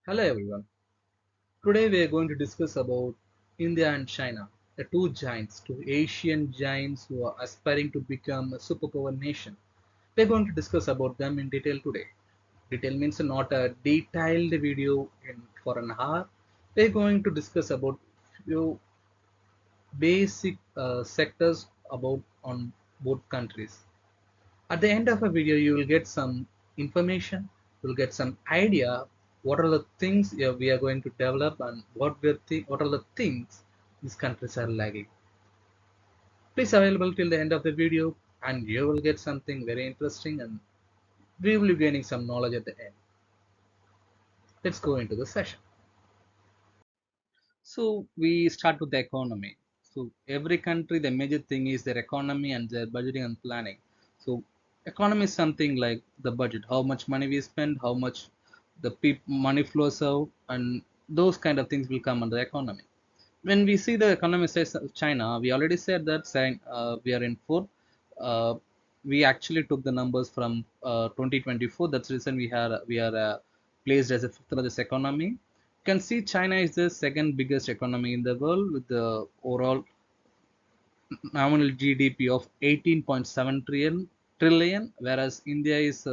Hello everyone. Today we are going to discuss about India and China, the two giants, two Asian giants who are aspiring to become a superpower nation. We are going to discuss about them in detail today. Detail means not a detailed video for an hour. We are going to discuss about few basic sectors about on both countries. At the end of a video, you will get some information, you'll get some idea what are the things we are going to develop and what are the things these countries are lagging. Please available till the end of the video and you will get something very interesting and we will be gaining some knowledge at the end. Let's go into the session. So we start with the economy. So every country, the major thing is their economy and their budgeting and planning. So economy is something like the budget, how much money we spend, how much money flows out, and those kind of things will come under economy. When we see the economy size of China, we already said that we are in fourth. Uh, we actually took the numbers from 2024. That's the reason we are placed as a fifth largest economy. You can see China is the second biggest economy in the world with the overall nominal GDP of 18.7 trillion, whereas India is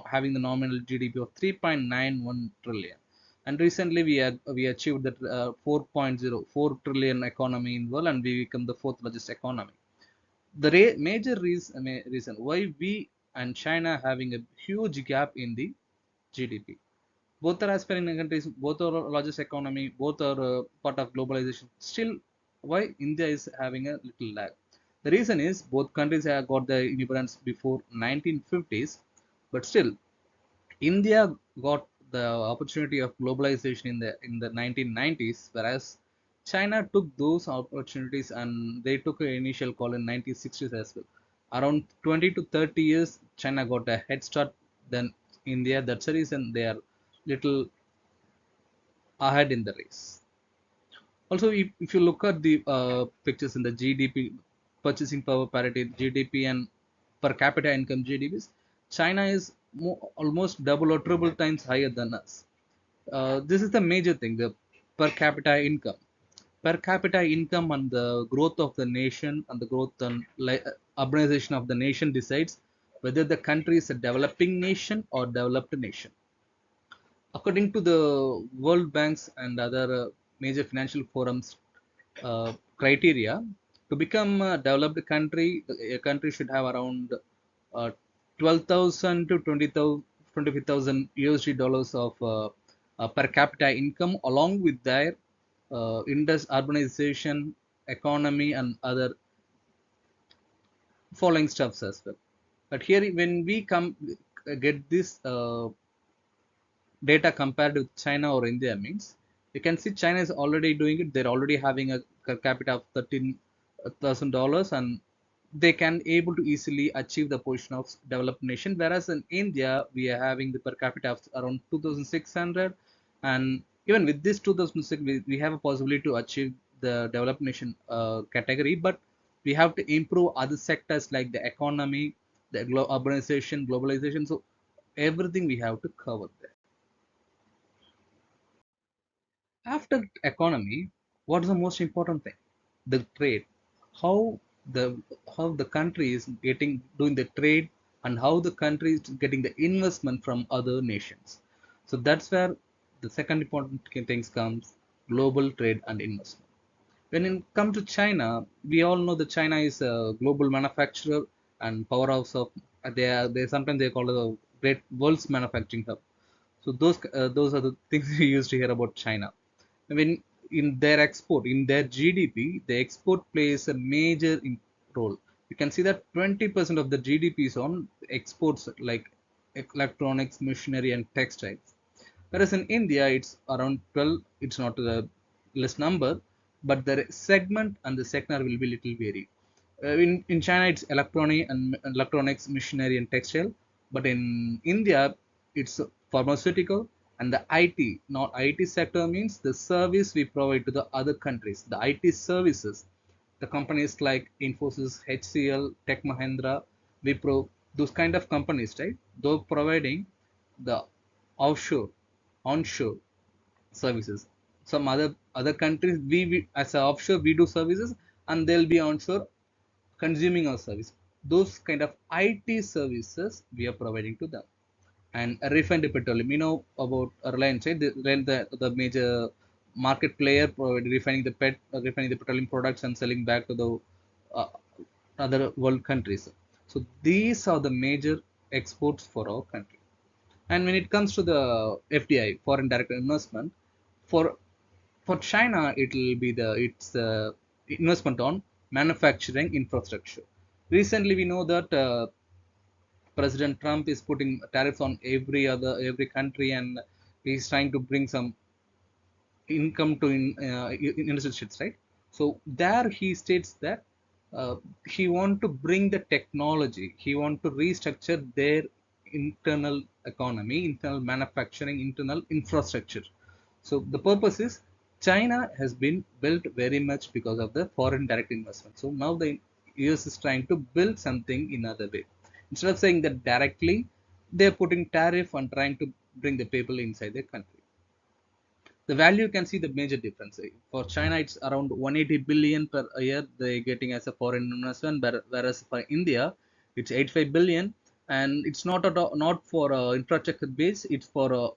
having the nominal GDP of 3.91 trillion. And recently we achieved that 4.04 trillion economy in world, and we become the fourth largest economy. The major reason why we and China having a huge gap in the GDP. Both are aspiring countries, both are largest economy, both are part of globalization. Still, why India is having a little lag? The reason is both countries have got the independence before 1950s, but still India got the opportunity of globalization in the 1990s, whereas China took those opportunities and they took an initial call in 1960s as well. Around 20 to 30 years, China got a head start than India. That's the reason they are little ahead in the race. Also, if you look at the pictures in the GDP, purchasing power parity, GDP, and per capita income GDPs, China is almost double or triple times higher than us. This is the major thing, the per capita income. Per capita income and the growth of the nation and the growth and urbanization of the nation decides whether the country is a developing nation or developed nation. According to the World Bank's and other major financial forums criteria, to become a developed country, a country should have around 12,000 to 20,000, 25,000 USD dollars of per capita income, along with their urbanization, economy, and other following stuffs as well. But here, when we come get this data compared with China or India means you can see China is already doing it. They're already having a per capita of $13,000 and they can able to easily achieve the position of developed nation. Whereas in India, we are having the per capita of around 2,600, and even with this 2,006, we have a possibility to achieve the developed nation category. But we have to improve other sectors like the economy, the urbanization, globalization. So everything we have to cover there. After economy, what is the most important thing? The trade. How the how the country is getting doing the trade and how the country is getting the investment from other nations. So that's where the second important things comes: global trade and investment. When it comes to China, we all know that China is a global manufacturer and powerhouse of. They sometimes they call it the great world's manufacturing hub. So those are the things we used to hear about China. When in their export, in their GDP, the export plays a major role. You can see that 20% of the GDP is on exports like electronics, machinery, and textiles. Whereas in India, it's around 12. It's not a less number, but the segment and the sector will be little varied. In China, it's electronics, machinery, and textile. But in India, it's pharmaceutical and the IT. Now, IT sector means the service we provide to the other countries. The IT services, the companies like Infosys, HCL, Tech Mahindra, Wipro, those kind of companies, right? They're providing the offshore. onshore services. Some other countries, we as a offshore we do services, and they'll be onshore consuming our service. Those kind of IT services we are providing to them. And refined petroleum, about Reliance, right? The major market player refining refining the petroleum products and selling back to the uh, other world countries. So these are the major exports for our country. And when it comes to the FDI, foreign direct investment, for for China, it's the investment on manufacturing infrastructure. Recently, we know that President Trump is putting tariffs on every country, and he's trying to bring some income to United States, right? So there he states that uh, he want to bring the technology, he want to restructure their internal economy, internal manufacturing, internal infrastructure. So the purpose is China has been built very much because of the foreign direct investment. So now the US is trying to build something in other way. Instead of saying that directly, they're putting tariff and trying to bring the people inside their country. The value, you can see the major difference. For China, it's around 180 billion per year they're getting as a foreign investment, whereas for India, it's 85 billion, and it's not for infrastructure base. It's for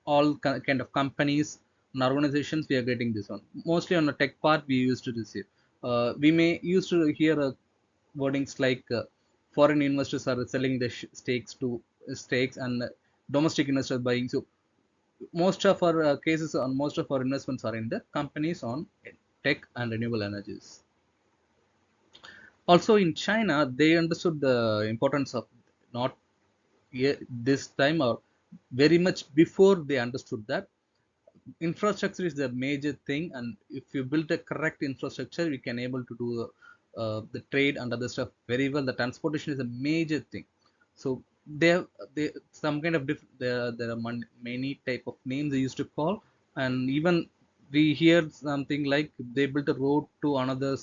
all kind of companies and organizations. We are getting this one mostly on the tech part. We used to receive. We may used to hear wordings like foreign investors are selling the stakes, and domestic investors buying. So most of our cases on most of our investments are in the companies on tech and renewable energies. Also in China, they understood the importance of, not this time, or very much before they understood that infrastructure is the major thing, and if you build a correct infrastructure, we can able to do the trade and other stuff very well. The transportation is a major thing. So they some kind of there are many type of names they used to call. And even we hear something like they built a road to another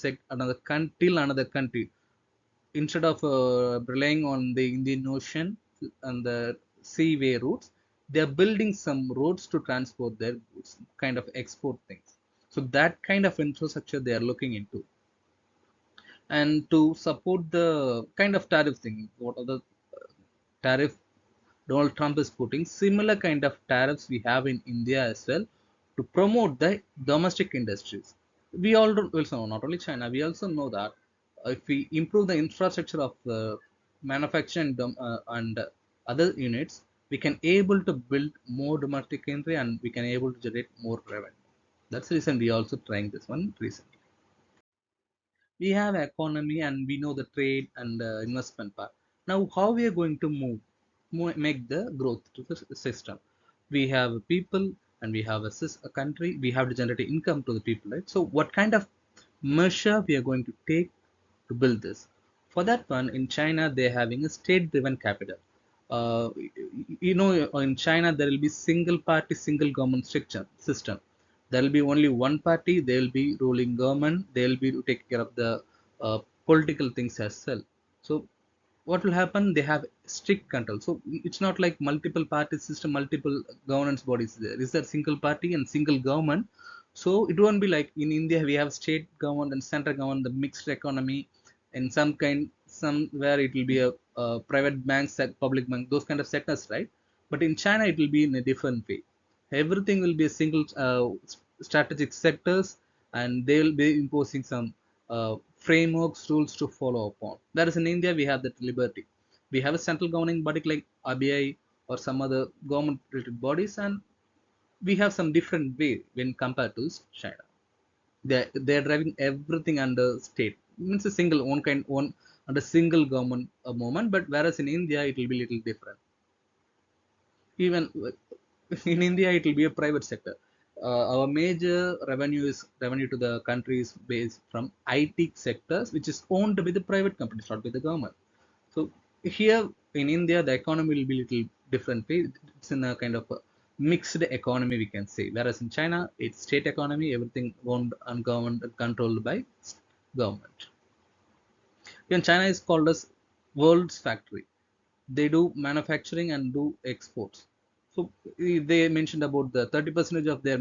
country, till another country, instead of relying on the Indian Ocean and the seaway routes, they are building some roads to transport their goods, kind of export things. So that kind of infrastructure they are looking into. And to support the kind of tariff thing, what are the tariff Donald Trump is putting, similar kind of tariffs we have in India as well, to promote the domestic industries. We all also know, not only China, we also know that if we improve the infrastructure of the manufacturing and other units, we can able to build more domestic industry, and we can able to generate more revenue. That's the reason we also trying this one recently. We have economy and we know the trade and investment part. Now how we are going to make the growth to the system? We have people, and we have a country, we have to generate income to the people, right? So what kind of measure we are going to take to build this? For that one, in China they're having a state driven capital. uh, in China there will be single party single government structure system. There will be only one party, they will be ruling government, they will be to take care of the uh, political things as well. So what will happen, they have strict control. So it's not like multiple party system, multiple governance bodies. There is a single party and single government. So it won't be like in India we have state government and central government, the mixed economy. In somewhere it will be a private bank set, public bank, those kind of sectors, right? But in China it will be in a different way. Everything will be a single strategic sectors, and they will be imposing some frameworks, rules to follow upon. Whereas in India, we have that liberty. We have a central governing body like RBI or some other government-related bodies, and we have some different way when compared to China. They're driving everything under state. Means a single one under single government moment. But whereas in India, it will be little different. Even in India, it will be a private sector. Our major revenue to the country is based from IT sectors, which is owned by the private companies, not by the government. So here in India, the economy will be little different. It's in a kind of a mixed economy, we can say. Whereas in China, it's state economy, everything owned and governed and controlled by government. Even China is called as world's factory. They do manufacturing and do exports. So they mentioned about the 30% of their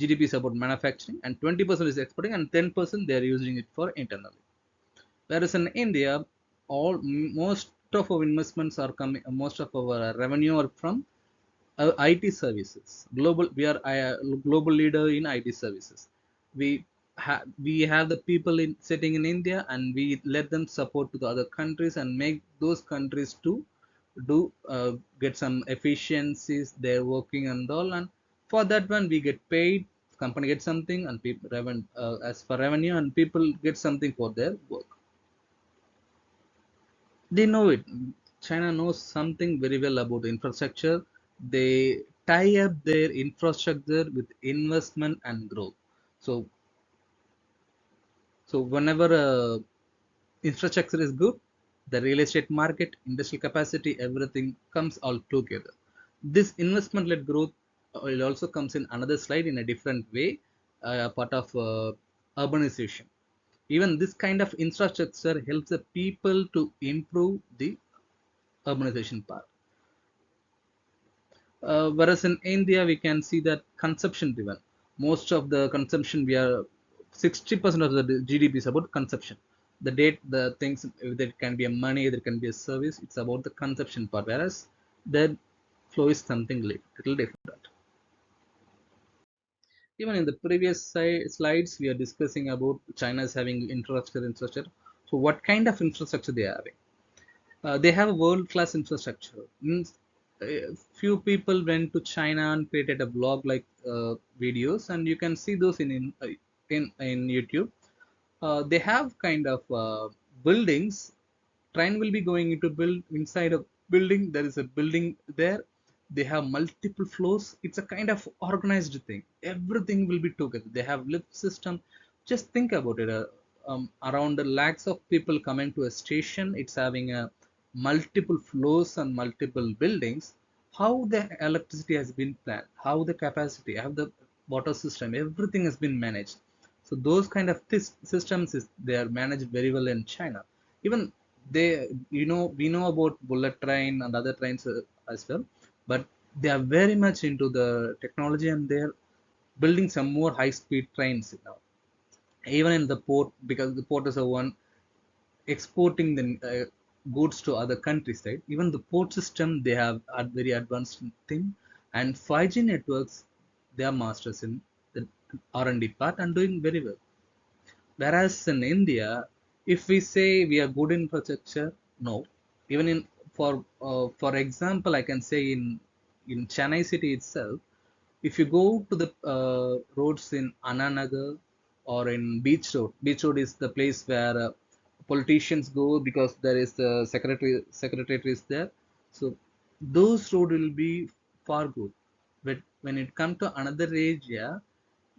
GDP is about manufacturing, and 20% is exporting, and 10% they are using it for internally. Whereas in India, most of our investments are coming, most of our revenue are from IT services. We are a global leader in IT services. We have the people in sitting in India, and we let them support to the other countries and make those countries to do get some efficiencies. They're working and all, and for that one we get paid. Company gets something, and people as for revenue, and people get something for their work. They know it. China knows something very well about infrastructure. They tie up their infrastructure with investment and growth. So, so whenever infrastructure is good, the real estate market, industrial capacity, everything comes all together. This investment-led growth will also comes in another slide in a different way, part of urbanization. Even this kind of infrastructure helps the people to improve the urbanization part. Whereas in India, we can see that consumption driven. Most of the consumption, we are 60% of the GDP is about consumption. The things that can be a money, there can be a service. It's about the consumption part. Whereas the flow is something little different. Even in the previous slides, we are discussing about China is having infrastructure. So, what kind of infrastructure they are having? They have a world-class infrastructure. Means, few people went to China and created a blog like videos, and you can see those in YouTube. They have kind of buildings. Train will be going into build inside a building. There is a building there. They have multiple floors. It's a kind of organized thing. Everything will be together. They have lift system. Just think about it. Around the lakhs of people coming to a station. It's having a multiple floors and multiple buildings. How the electricity has been planned, how the capacity, how the water system, everything has been managed. So those kind of systems they are managed very well in China. Even we know about bullet train and other trains as well, but they are very much into the technology, and they're building some more high speed trains now. Even in the port, because the port is a one exporting the goods to other countries, right? Even the port system, they have a very advanced thing, and 5G networks, they are masters in the R&D part and doing very well. Whereas in India, if we say we are good in infrastructure, no. Even in for example, I can say in Chennai city itself, if you go to the roads in Ananagar or in Beach Road is the place where politicians go because there is the secretary is there. So those road will be far good. But when it come to another area,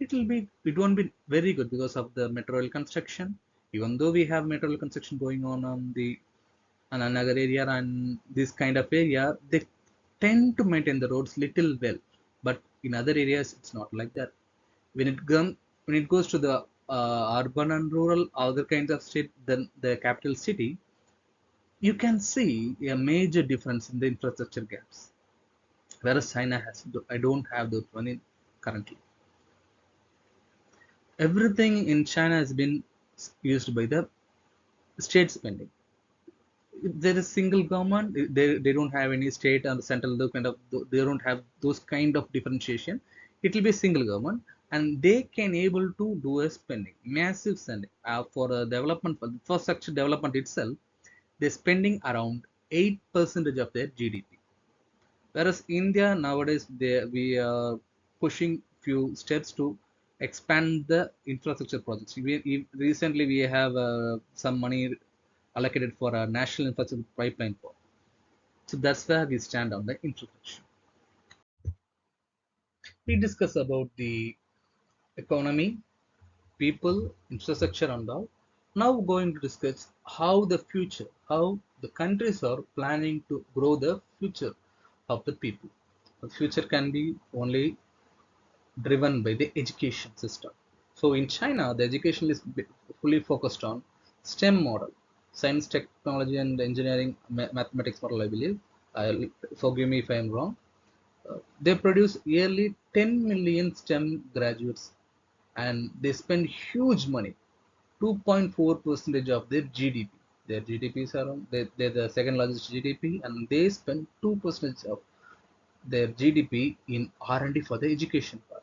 it won't be very good because of the metro rail construction. Even though we have metro rail construction going on the Ananagar area and this kind of area, they tend to maintain the roads little well. But in other areas, it's not like that. When it goes to the urban and rural, other kinds of state, then the capital city, you can see a major difference in the infrastructure gaps. Whereas China has, I don't have those one currently. Everything in China has been used by the state spending. If there is single government, they don't have any state and central they don't have those kind of differentiation. It will be single government, and they can able to do a spending, massive spending for development, for infrastructure development itself. They're spending around 8% of their GDP. Whereas India nowadays, we are pushing few steps to expand the infrastructure projects. Recently we have some money allocated for a national infrastructure pipeline. So that's where we stand on the introduction. We discuss about the economy, people, infrastructure, and all. Now we're going to discuss how the countries are planning to grow the future of the people. The future can be only driven by the education system. So in China, the education is fully focused on STEM model, science, technology, and engineering, mathematics model, I believe. Forgive me if I am wrong. They produce yearly 10 million STEM graduates and they spend huge money, 2.4% of their GDP. Their GDP is around, they're the second largest GDP and they spend 2% of their GDP in R&D for the education part.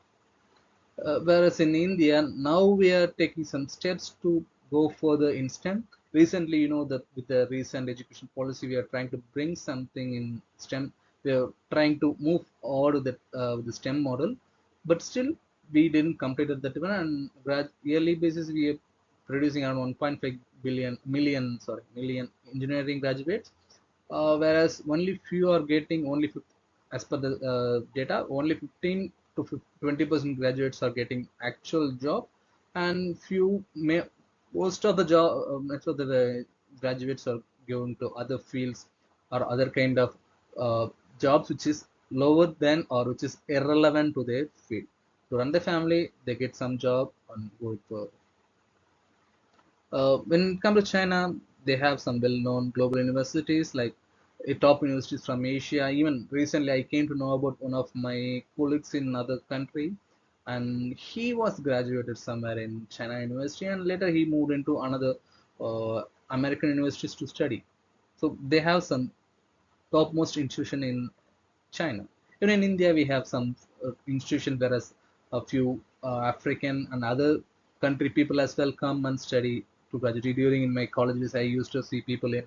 Whereas in India, now we are taking some steps to go further in STEM. Recently, you know that with the recent education policy, we are trying to bring something in STEM. We are trying to move all of the STEM model, but still we didn't complete that one. And yearly basis, we are producing around 1.5 million engineering graduates, whereas only few are getting as per the data, only 15 to 20% graduates are getting actual job, and most of the graduates are going to other fields or other kind of uh, jobs which is lower than or which is irrelevant to their field. To run the family, they get some job and go for. When it comes to China, they have some well-known global universities like top universities from Asia. Even recently, I came to know about one of my colleagues in another country, and he was graduated somewhere in China University, and later he moved into another uh, American universities to study. So they have some topmost institution in China. Even in India, we have some institution whereas a few African and other country people as well come and study to graduate. During in my colleges, I used to see people in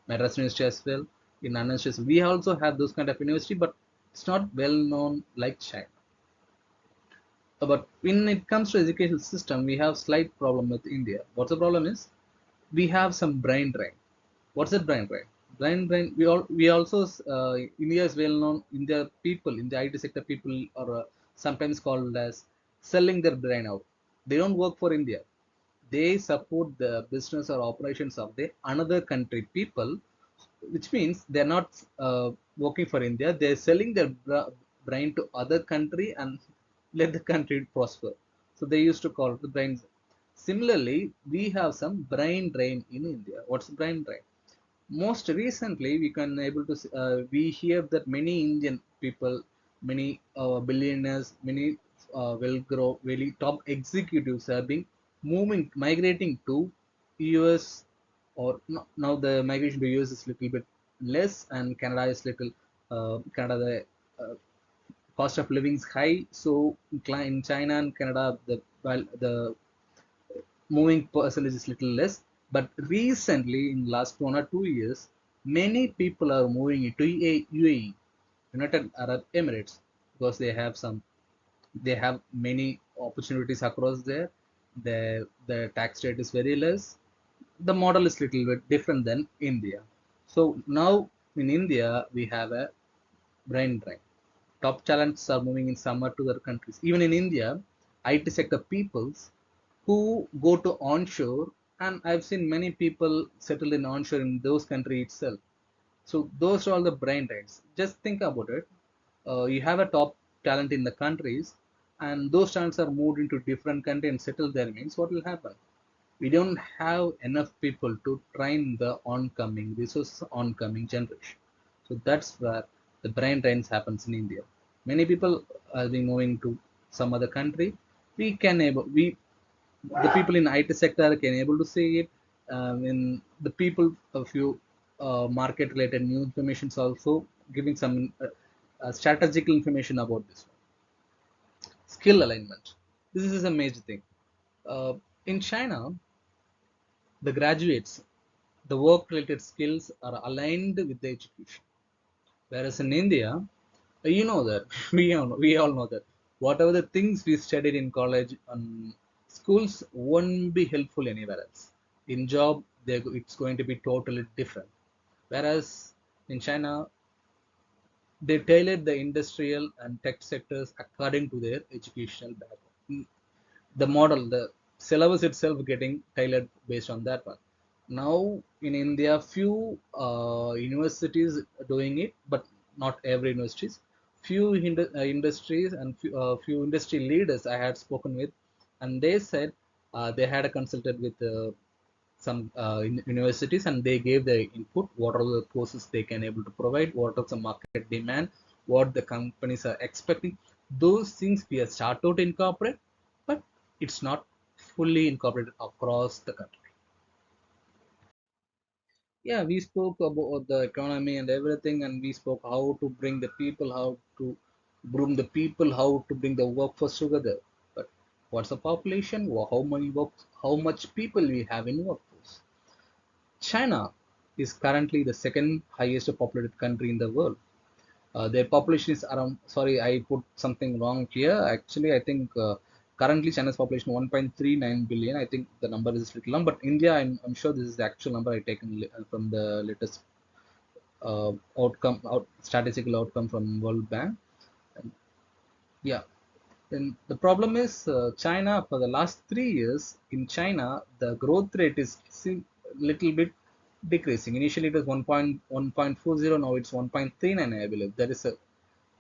Madras University as well. In Anna University, we also have those kind of university, but it's not well known like China. But when it comes to education system, we have slight problem with India. What's the problem is we have some brain drain. What's that brain drain? Brain drain. We also India is well known. India people in the IT sector people are sometimes called as selling their brain out. They don't work for India. They support the business or operations of the another country people, which means they're not working for India. They're selling their brain to other country and let the country prosper. So they used to call it the brain. Similarly, we have some brain drain in India. What's brain drain? Most recently we can able to we hear that many Indian people, many billionaires, many well grow really top executives have been migrating to US, or now the migration to US is little bit less and Canada is little Canada the uh, cost of living is high, so in China and Canada the moving percentage is little less. But recently, in last 1 or 2 years, many people are moving into UAE, United Arab Emirates, because they have many opportunities across there. The tax rate is very less. The model is little bit different than India. So now in India we have a brain drain. Top talents are moving in summer to other countries. Even in India, IT sector peoples who go to onshore, and I've seen many people settle in onshore in those countries itself. So those are all the brain drains. Just think about it. You have a top talent in the countries, and those talents are moved into different country and settle there. Means what will happen? We don't have enough people to train the oncoming resource oncoming generation. So that's where the brain drains happens in India. Many people are being moving to some other country. We the people in IT sector can able to see it. In the people a few market related new informations also giving some strategical information about this one. Skill alignment. This is a major thing. In China, the graduates, the work related skills are aligned with the education. Whereas in India, you know that we all know that whatever the things we studied in college and schools won't be helpful anywhere else. In job, it's going to be totally different. Whereas in China, they tailored the industrial and tech sectors according to their educational background. The model, the syllabus itself getting tailored based on that one. Now in India, few universities are doing it, but not every universities. Few industries and few industry leaders I had spoken with, and they said they had consulted with some universities and they gave the input what are the courses they can able to provide, what are the market demand, what the companies are expecting. Those things we are started to incorporate, but it's not fully incorporated across the country. Yeah, we spoke about the economy and everything, and we spoke how to bring the people, how to groom the people, how to bring the workforce together. But what's the population? How many work, how much people we have in workforce? China is currently the second highest populated country in the world. Their population is around, sorry, I put something wrong here. Actually, I think currently China's population 1.39 billion. I think the number is a little long, but India, I'm sure this is the actual number I taken from the latest statistical outcome from World Bank. And yeah, then the problem is China for the last 3 years in China, the growth rate is little bit decreasing. Initially, it was 1.40, now it's 1.39, I believe. There is a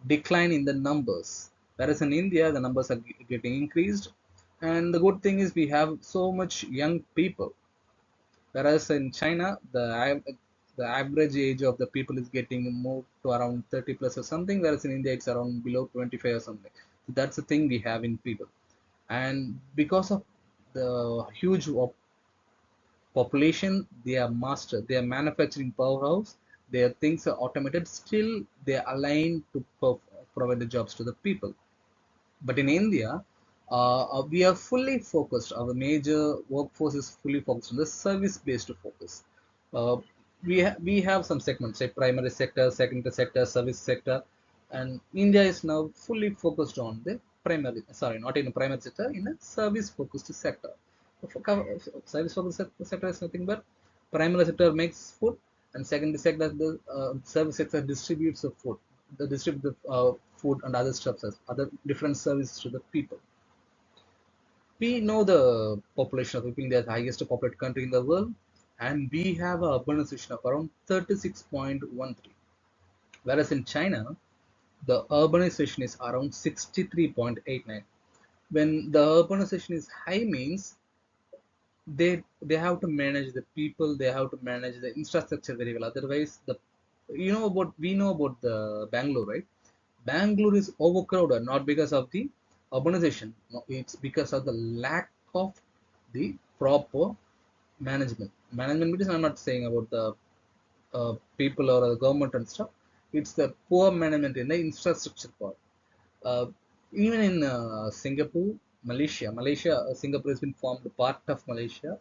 decline in the numbers. Whereas in India, the numbers are getting increased. And the good thing is we have so much young people. Whereas in China, the average age of the people is getting moved to around 30 plus or something. Whereas in India, it's around below 25 or something. So that's the thing we have in people. And because of the huge population, they are master, they are manufacturing powerhouse, their things are automated, still they are aligned to provide the jobs to the people. But in India, we are fully focused, our major workforce is fully focused on the service based focus. uh, we have some segments like primary sector, secondary sector, service sector, and India is now fully focused on the primary, sorry, not in the primary sector, in a service focused sector. Service focused sector is nothing but primary sector makes food, and secondary sector, the service sector distributes the food, the distribute the food and other stuff as other different services to the people. We know the population of people, India is the highest populated country in the world, and we have a urbanization of around 36.13. Whereas in China, the urbanization is around 63.89. When the urbanization is high means they have to manage the people, they have to manage the infrastructure very well. Otherwise, the we know about the Bangalore, right? Bangalore is overcrowded not because of the urbanization. No, it's because of the lack of the proper management. Management means I'm not saying about the people or the government and stuff. It's the poor management in the infrastructure part. uh, Even in Singapore, Singapore has been formed part of Malaysia.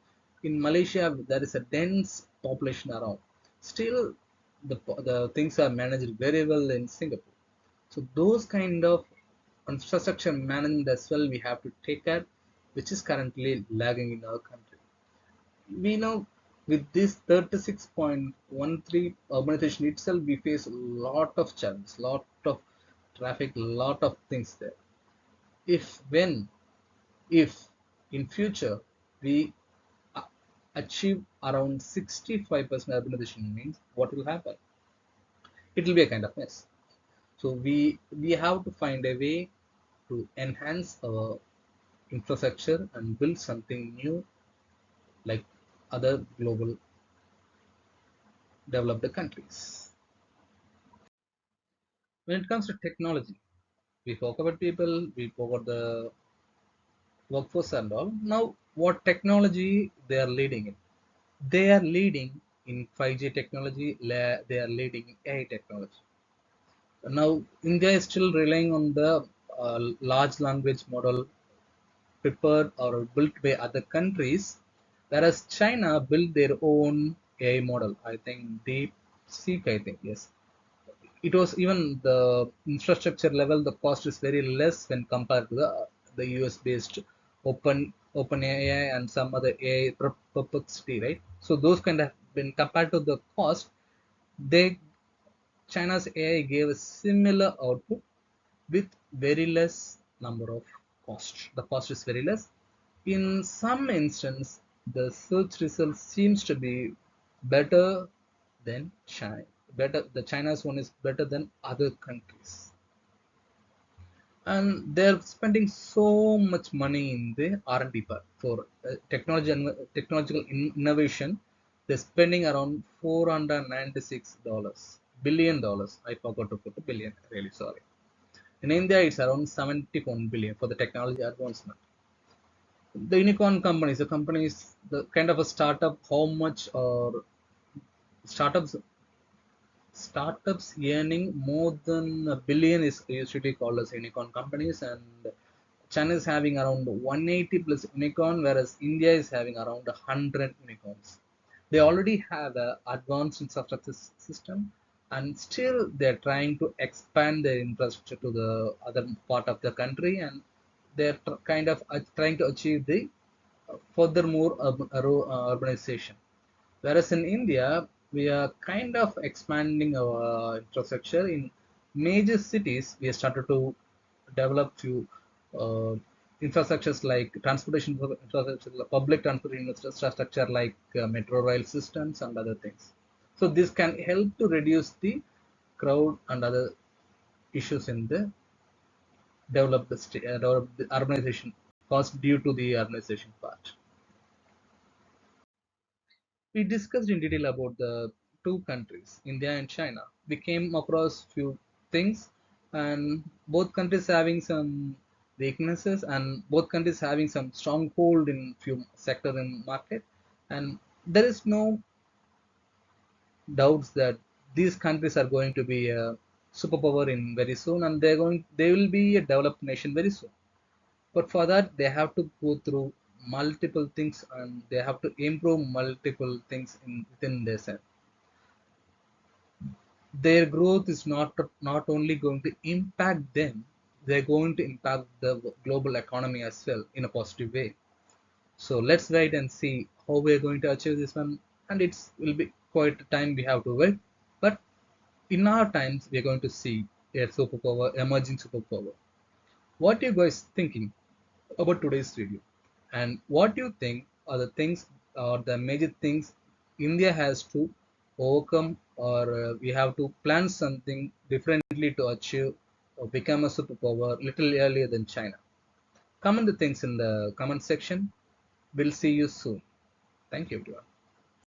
In Malaysia, there is a dense population around. Still, the things are managed very well in Singapore. So those kind of infrastructure management as well we have to take care, which is currently lagging in our country. We know with this 36.13 urbanization itself, we face a lot of challenges, lot of traffic, lot of things there. If when if in future we a- achieve around 65% urbanization, means what will happen? It will be a kind of mess. So we have to find a way to enhance our infrastructure and build something new like other global developed countries. When it comes to technology, we spoke about people, we spoke about the workforce and all. Now, what technology they are leading in? They are leading in 5G technology, they are leading in AI technology. Now, India is still relying on the large language model prepared or built by other countries, whereas China built their own AI model. I think DeepSeek, I think, yes. It was even the infrastructure level, the cost is very less when compared to the US based open AI and some other AI perplexity, right? So those kind of, when compared to the cost, they China's AI gave a similar output with very less number of cost. The cost is very less. In some instance, the search result seems to be better than China. Better, the China's one is better than other countries, and they're spending so much money in the R&D part for technology and technological innovation. They're spending around $496 billion dollars. I forgot to put a billion. Really sorry. In India, it's around 71 billion for the technology advancement. The unicorn companies, the companies, the kind of a startup, how much or startups startups earning more than a billion is usually called as unicorn companies, and China is having around 180 plus unicorn, whereas India is having around 100 unicorns. They already have an advanced infrastructure system, and still they're trying to expand their infrastructure to the other part of the country, and they're kind of trying to achieve the furthermore urbanization. Whereas in India, we are kind of expanding our infrastructure in major cities. We have started to develop few uh, infrastructures like transportation infrastructure, public transportation infrastructure like metro rail systems and other things. So this can help to reduce the crowd and other issues in the developed urbanization caused due to the urbanization part. We discussed in detail about the two countries, India and China. We came across few things, and both countries having some weaknesses, and both countries having some stronghold in few sector in market. And there is no doubts that these countries are going to be a superpower in very soon, and they will be a developed nation very soon. But for that, they have to go through multiple things, and they have to improve multiple things within themselves. Their growth is not only going to impact them, they're going to impact the global economy as well in a positive way. So let's wait and see how we're going to achieve this one, and it will be quite a time we have to wait. But in our times, we're going to see a superpower, emerging superpower. What are you guys thinking about today's video, and what do you think are the things or the major things India has to overcome, or we have to plan something differently to achieve or become a superpower little earlier than China? Comment the things in the comment section. We'll see you soon. Thank you, everyone.